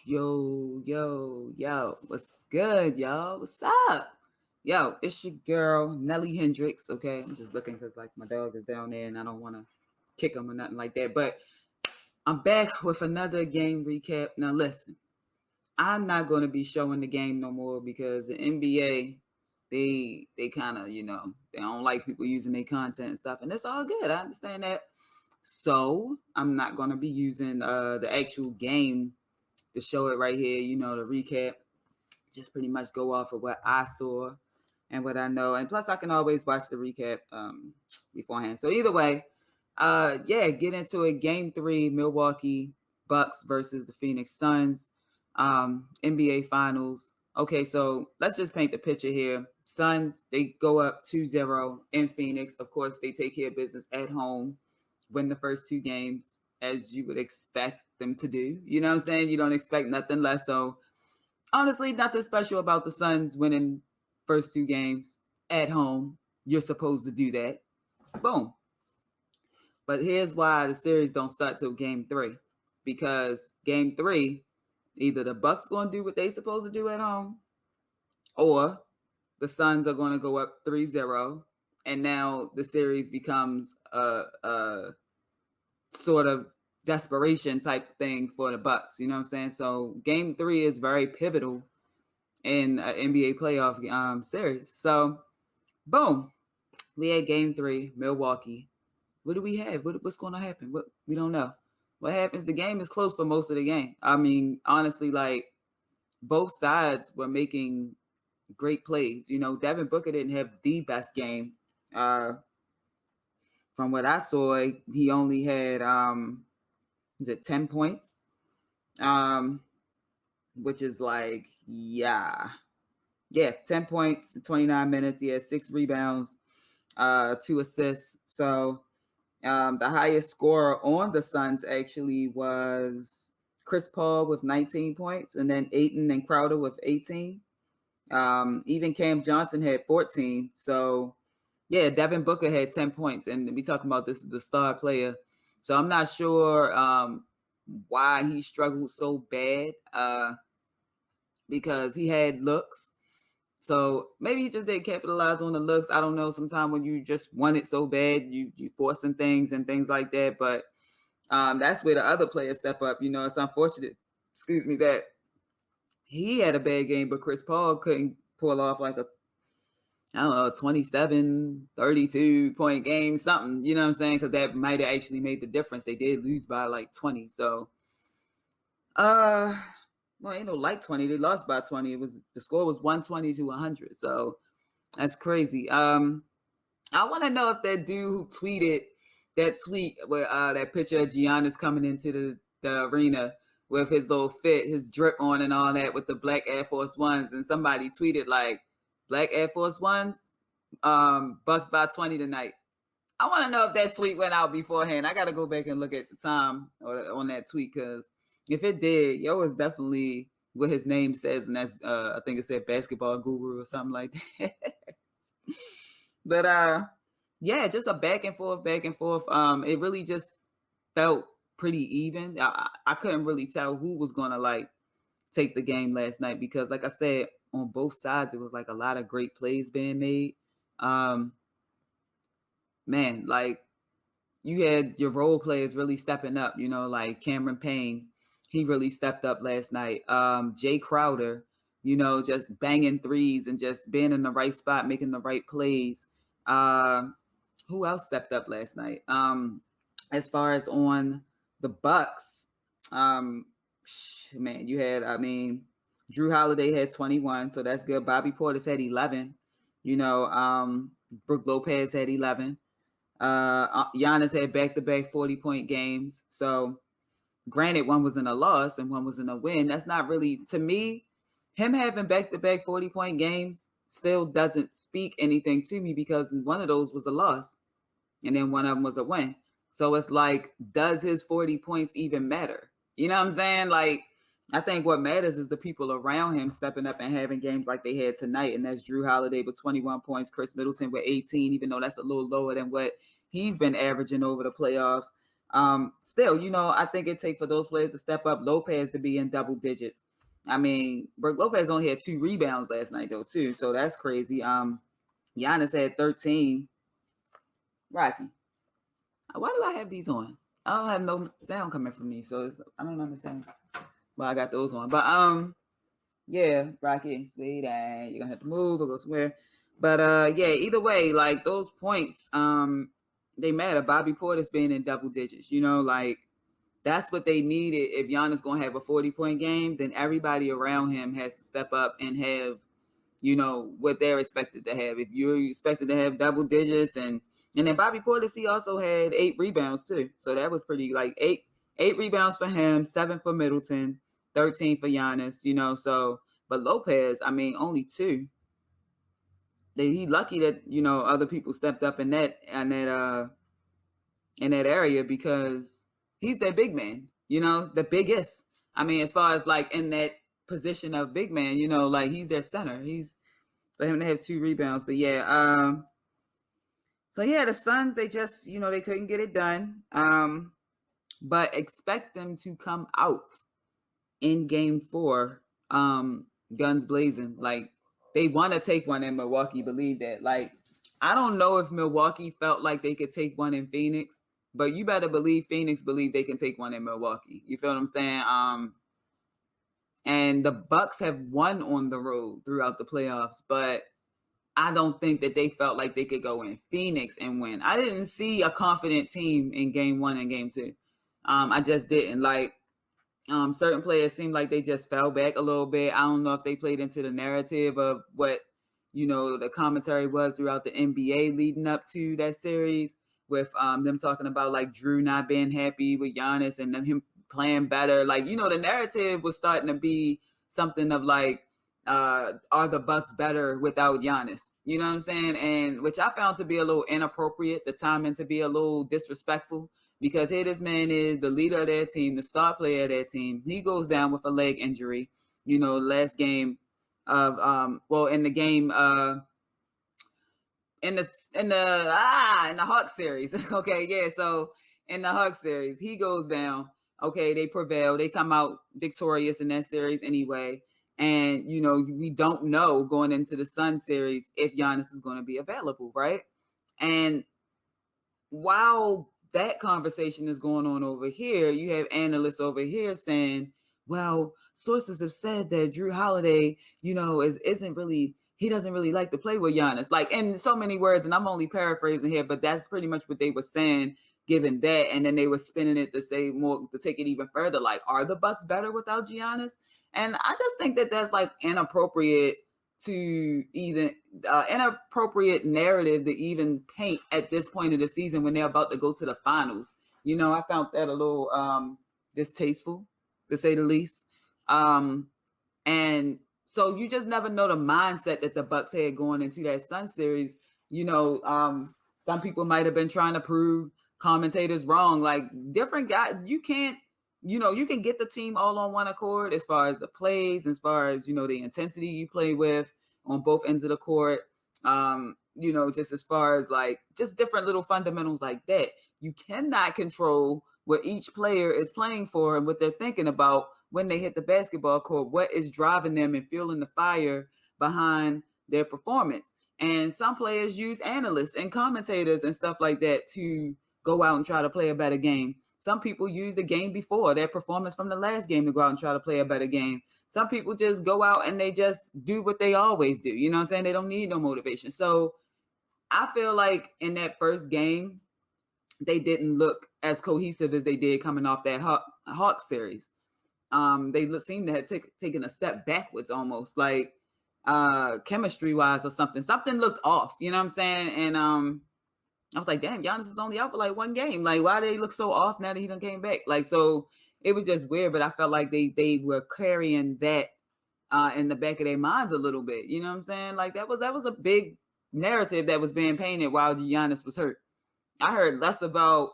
Yo, what's good, y'all? What's up? Yo, it's your girl, Nelly Hendricks, okay? I'm just looking because, like, my dog is down there and I don't want to kick him or nothing like that. But I'm back with another game recap. Now, listen, I'm not going to be showing the game no more because the NBA, they kind of, they don't like people using their content and stuff. And it's all good. I understand that. So I'm not going to be using the actual game to show it right here, the recap. Just pretty much go off of what I saw and what I know. And plus I can always watch the recap beforehand. So either way, get into it. Game 3, Milwaukee Bucks versus the Phoenix Suns. NBA Finals. Okay, so let's just paint the picture here. Suns, they go up 2-0 in Phoenix. Of course, they take care of business at home, win the first two games as you would expect them to do. You know what I'm saying? You don't expect nothing less. So honestly, nothing special about the Suns winning first two games at home. You're supposed to do that. Boom. But here's why the series don't start till game 3. Because game 3, either the Bucks going to do what they supposed to do at home, or the Suns are going to go up 3-0, and now the series becomes a sort of desperation type thing for the Bucks. You know what I'm saying? So game 3 is very pivotal in an NBA playoff series. So boom, we had game 3, Milwaukee. What do we have? What's going to happen? We don't know. What happens? The game is close for most of the game. I mean, honestly, like both sides were making great plays. Devin Booker didn't have the best game. From what I saw, he only had is it 10 points? Which is like, yeah, 10 points, 29 minutes. He had 6 rebounds, 2 assists. So the highest scorer on the Suns actually was Chris Paul with 19 points, and then Ayton and Crowder with 18. Even Cam Johnson had 14. So yeah, Devin Booker had 10 points, and we talking about this is the star player. So I'm not sure why he struggled so bad because he had looks. So maybe he just didn't capitalize on the looks. I don't know. Sometimes when you just want it so bad, you forcing things and things like that. But that's where the other players step up. It's unfortunate, that he had a bad game, but Chris Paul couldn't pull off like a, I don't know, 27, 32-point game, something. You know what I'm saying? Because that might have actually made the difference. They did lose by like 20. So, well, ain't no like 20. They lost by 20. The score was 120 to 100. So that's crazy. I want to know if that dude who tweeted that tweet with that picture of Giannis coming into the arena with his little fit, his drip on and all that with the black Air Force Ones, and somebody tweeted like black Air Force Ones, Bucks by 20 tonight. I want to know if that tweet went out beforehand. I got to go back and look at the time on that tweet because if it did, it's definitely what his name says, and that's I think it said basketball guru or something like that. But yeah, just a back and forth, back and forth. It really just felt pretty even. I couldn't really tell who was gonna like take the game last night because, like I said, on both sides it was like a lot of great plays being made. Man, like you had your role players really stepping up. Like Cameron Payne, he really stepped up last night. Jay Crowder, just banging threes and just being in the right spot, making the right plays. Who else stepped up last night? As far as on the Bucks, man, you had, Drew Holiday had 21, so that's good. Bobby Portis had 11. Brook Lopez had 11. Giannis had back-to-back 40-point games. So, granted, one was in a loss and one was in a win. That's not really, to me, him having back-to-back 40-point games still doesn't speak anything to me because one of those was a loss and then one of them was a win. So it's like, does his 40 points even matter? You know what I'm saying? Like, I think what matters is the people around him stepping up and having games like they had tonight. And that's Drew Holiday with 21 points, Chris Middleton with 18, even though that's a little lower than what he's been averaging over the playoffs. Still, I think it takes for those players to step up. Lopez to be in double digits. I mean, Brook Lopez only had 2 rebounds last night though, too. So that's crazy. Giannis had 13. Rocky, why do I have these on? I don't have no sound coming from these, so I don't understand why I got those on. But yeah, Rocky, sweet, and you're gonna have to move or go somewhere. But yeah, either way, like those points, they matter. Bobby Portis being in double digits, like that's what they needed. If Giannis gonna have a 40-point game, then everybody around him has to step up and have, what they're expected to have. If you're expected to have double digits, and then Bobby Portis, he also had 8 rebounds too. So that was pretty, like eight rebounds for him, 7 for Middleton, 13 for Giannis, so but Lopez, I mean, only 2. He lucky that, other people stepped up in that area, because he's their big man, the biggest. I mean, as far as like in that position of big man, like he's their center. He's for him to have 2 rebounds. But yeah, so yeah, the Suns, they just, they couldn't get it done. But expect them to come out in game 4, guns blazing. Like they want to take one in Milwaukee, believe that. Like, I don't know if Milwaukee felt like they could take one in Phoenix, but you better believe Phoenix believe they can take one in Milwaukee. You feel what I'm saying? And the Bucks have won on the road throughout the playoffs, but I don't think that they felt like they could go in Phoenix and win. I didn't see a confident team in game 1 and game 2. I just didn't. Like, certain players seemed like they just fell back a little bit. I don't know if they played into the narrative of what, the commentary was throughout the NBA leading up to that series, with them talking about like Drew not being happy with Giannis and him playing better. Like, the narrative was starting to be something of like, are the Bucks better without Giannis? You know what I'm saying? And which I found to be a little inappropriate, the timing to be a little disrespectful, because here this man is the leader of their team, the star player of their team. He goes down with a leg injury, last game of in the game in the Hawk series. Okay, yeah. So in the Hawk series, he goes down. Okay, they prevail. They come out victorious in that series anyway. And we don't know going into the Sun series if Giannis is going to be available, right? And while that conversation is going on over here, you have analysts over here saying, well, sources have said that Drew Holiday, isn't really, he doesn't really like to play with Giannis. Like, in so many words, and I'm only paraphrasing here, but that's pretty much what they were saying, given that. And then they were spinning it to say more, to take it even further, like, are the Bucks better without Giannis? And I just think that that's like inappropriate to even inappropriate narrative to even paint at this point of the season when they're about to go to the finals. I found that a little distasteful, to say the least. And so you just never know the mindset that the Bucks had going into that Sun series. Some people might have been trying to prove commentators wrong. Like, different guys, you can't, you can get the team all on one accord as far as the plays, as far as, the intensity you play with on both ends of the court. Just as far as like just different little fundamentals like that. You cannot control what each player is playing for and what they're thinking about when they hit the basketball court, what is driving them and fueling the fire behind their performance. And some players use analysts and commentators and stuff like that to go out and try to play a better game. Some people use the game before their performance from the last game to go out and try to play a better game. Some people just go out and they just do what they always do. You know what I'm saying? They don't need no motivation. So I feel like in that first game, they didn't look as cohesive as they did coming off that Hawk series. They seemed to have taken a step backwards almost, like chemistry wise or something. Something looked off, you know what I'm saying? And I was like, damn, Giannis was only out for like one game. Like, why do they look so off now that he done came back? Like, so it was just weird, but I felt like they were carrying that in the back of their minds a little bit. You know what I'm saying? Like that was a big narrative that was being painted while Giannis was hurt. I heard less about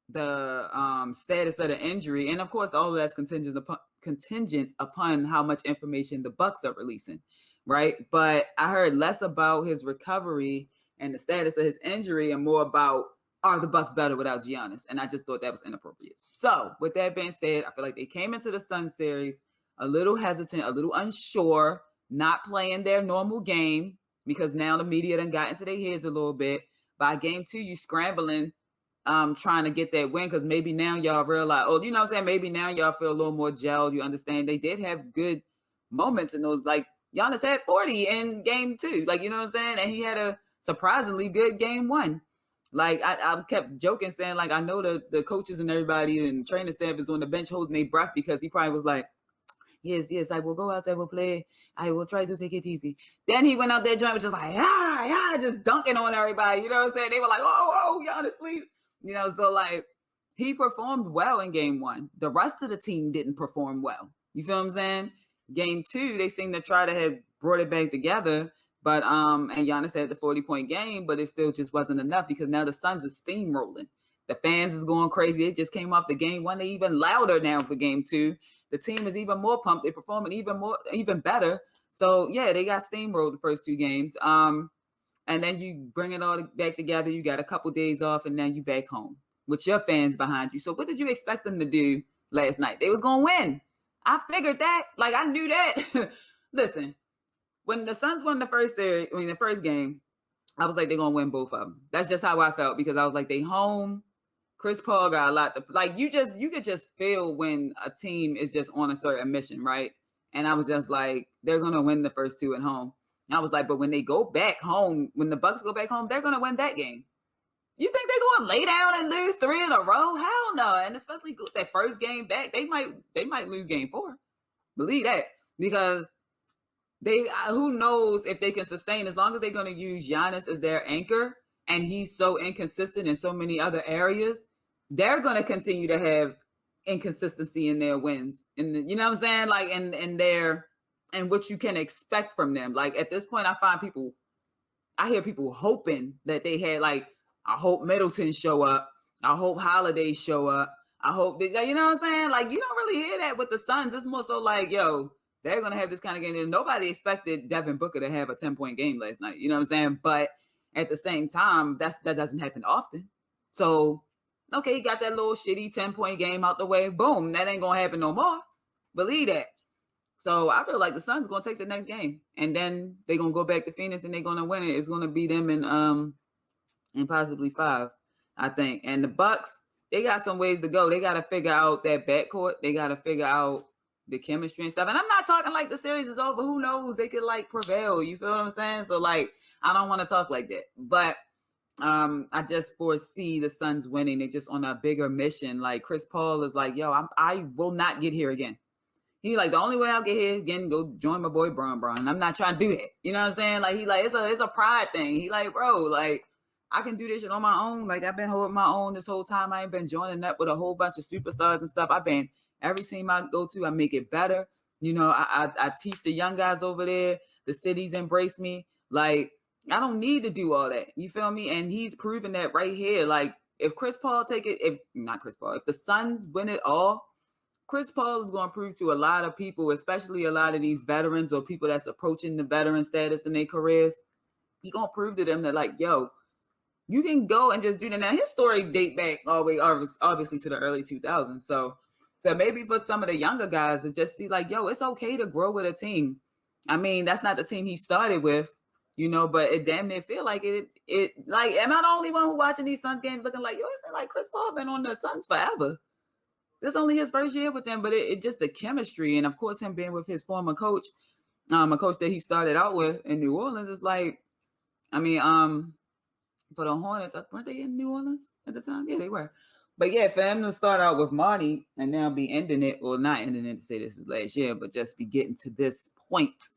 the status of the injury, and of course, all of that's contingent upon how much information the Bucks are releasing, right? But I heard less about his recovery and the status of his injury, and more about are the Bucks better without Giannis? And I just thought that was inappropriate. So, with that being said, I feel like they came into the Sun series a little hesitant, a little unsure, not playing their normal game because now the media done got into their heads a little bit. By game two, you scrambling, trying to get that win because maybe now y'all realize, oh, you know what I'm saying? Maybe now y'all feel a little more gelled. You understand they did have good moments in those. Like Giannis had 40 in game two, like you know what I'm saying, and he had a surprisingly good game one. Like I kept joking, saying like I know the coaches and everybody and training staff is on the bench holding their breath because he probably was like, yes, I will go out, I will play, I will try to take it easy. Then he went out there, joint was just like, just dunking on everybody. You know what I'm saying? They were like, oh, Giannis, please. You know, so like he performed well in game one. The rest of the team didn't perform well. You feel what I'm saying? Game two, they seem to try to have brought it back together. But and Giannis had the 40-point game, but it still just wasn't enough because now the Suns are steamrolling. The fans is going crazy. It just came off the game one. They even louder now for game two. The team is even more pumped. They're performing even better. So yeah, they got steamrolled the first two games. And then you bring it all back together. You got a couple days off, and then you back home with your fans behind you. So what did you expect them to do last night? They was gonna win. I figured that. Like I knew that. Listen, when the Suns won the first game, I was like, they're gonna win both of them. That's just how I felt because I was like, they home. Chris Paul got a lot to like. You could just feel when a team is just on a certain mission, right? And I was just like, they're gonna win the first two at home. And I was like, but when they go back home, when the Bucks go back home, they're gonna win that game. You think they're gonna lay down and lose 3 in a row? Hell no! And especially that first game back, they might lose game 4. Believe that because who knows if they can sustain as long as they're going to use Giannis as their anchor and he's so inconsistent in so many other areas, they're going to continue to have inconsistency in their wins. And you know what I'm saying? Like in their and what you can expect from them. Like at this point, I hear people hoping that they had like, I hope Middleton show up. I hope Holiday show up. I hope that, you know what I'm saying? Like you don't really hear that with the Suns. It's more so like, yo, they're going to have this kind of game. And nobody expected Devin Booker to have a 10-point game last night. You know what I'm saying? But at the same time, that doesn't happen often. So, okay, he got that little shitty 10-point game out the way. Boom, that ain't going to happen no more. Believe that. So I feel like the Suns going to take the next game. And then they're going to go back to Phoenix and they're going to win it. It's going to be them in possibly 5, I think. And the Bucks, they got some ways to go. They got to figure out that backcourt. They got to figure out the chemistry and stuff. And I'm not talking like the series is over. Who knows? They could like prevail. You feel what I'm saying? So like, I don't want to talk like that. But I just foresee the Suns winning. They're just on a bigger mission. Like Chris Paul is like, yo, I will not get here again. He like, the only way I'll get here again, go join my boy Bron. I'm not trying to do that. You know what I'm saying? Like he like, it's a pride thing. He like, bro, like I can do this shit on my own. Like I've been holding my own this whole time. I ain't been joining up with a whole bunch of superstars and stuff. I've been every team I go to, I make it better. You know, I teach the young guys over there. The cities embrace me. Like I don't need to do all that. You feel me? And he's proven that right here. Like if Chris Paul if the Suns win it all, Chris Paul is going to prove to a lot of people, especially a lot of these veterans or people that's approaching the veteran status in their careers. He's going to prove to them that like, yo, you can go and just do that. Now, his story date back always obviously to the early 2000s. So maybe for some of the younger guys to just see like, yo, it's okay to grow with a team. I mean, that's not the team he started with, you know, but it damn near feel like it like, am I the only one who watching these Suns games looking like, yo, it's like Chris Paul been on the Suns forever. This is only his first year with them, but it just the chemistry. And of course, him being with his former coach, a coach that he started out with in New Orleans, is like, I mean, for the Hornets, weren't they in New Orleans at the time? Yeah, they were. But yeah, for him to start out with Marty and now be ending it, or not ending it to say this is last year, but just be getting to this point,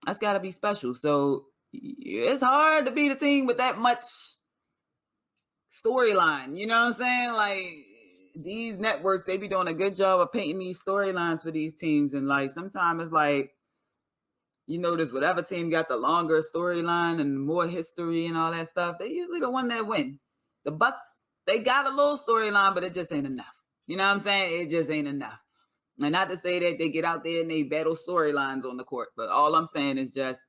that's got to be special. So it's hard to beat a team with that much storyline. You know what I'm saying? Like these networks, they be doing a good job of painting these storylines for these teams. And like sometimes it's like, you notice whatever team got the longer storyline and more history and all that stuff, they usually the one that win. The Bucks, they got a little storyline, but it just ain't enough. You know what I'm saying? It just ain't enough. And not to say that they get out there and they battle storylines on the court, but all I'm saying is just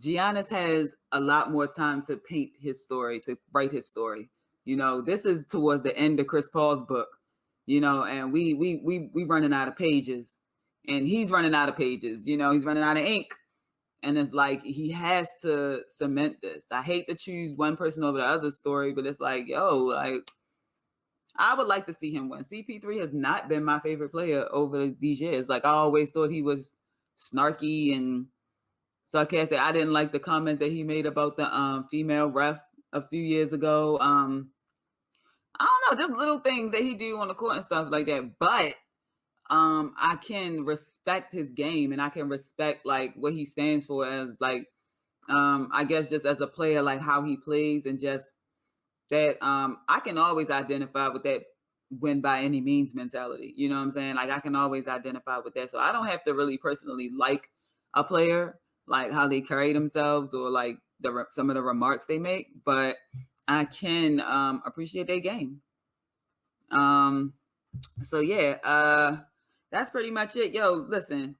Giannis has a lot more time to paint his story, to write his story. You know, this is towards the end of Chris Paul's book, you know, and we running out of pages, and he's running out of pages. You know, he's running out of ink, and it's like he has to cement this. I hate to choose one person over the other story, but it's like, yo, like I would like to see him win. CP3 has not been my favorite player over these years. Like I always thought he was snarky and sarcastic. I didn't like the comments that he made about the female ref a few years ago. I don't know, just little things that he do on the court and stuff like that. But I can respect his game, and I can respect like what he stands for as like I guess just as a player, like how he plays, and just that I can always identify with that win by any means mentality. You know what I'm saying? Like I can always identify with that. So I don't have to really personally like a player, like how they carry themselves or like some of the remarks they make, but I can appreciate their game. So yeah, that's pretty much it. Yo, listen,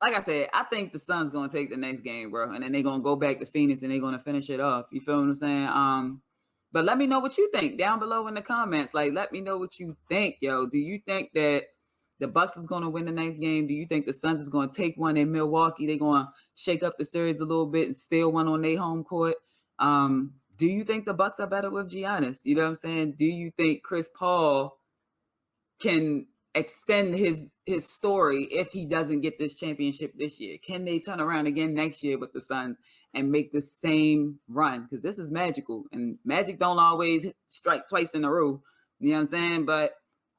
like I said, I think the Suns gonna take the next game, bro, and then they're gonna go back to Phoenix and they're gonna finish it off. You feel what I'm saying? But let me know what you think down below in the comments. Like, let me know what you think, yo. Do you think that the Bucks is gonna win the next game? Do you think the Suns is gonna take one in Milwaukee? They're gonna shake up the series a little bit and steal one on their home court. Do you think the Bucks are better with Giannis? You know what I'm saying? Do you think Chris Paul can extend his story if he doesn't get this championship this year? Can they turn around again next year with the Suns and make the same run? Because this is magical, and Magic don't always strike twice in a row. You know what I'm saying? But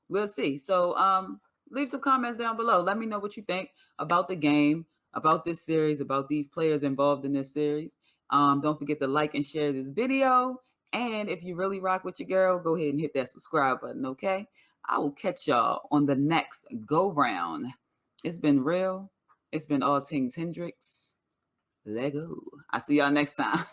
we'll see. So leave some comments down below. Let me know what you think about the game, about this series, about these players involved in this series. Don't forget to like and share this video. And if you really rock with your girl, go ahead and hit that subscribe button, okay? I will catch y'all on the next go round. It's been real. It's been all things Hendrix. Lego. I'll see y'all next time.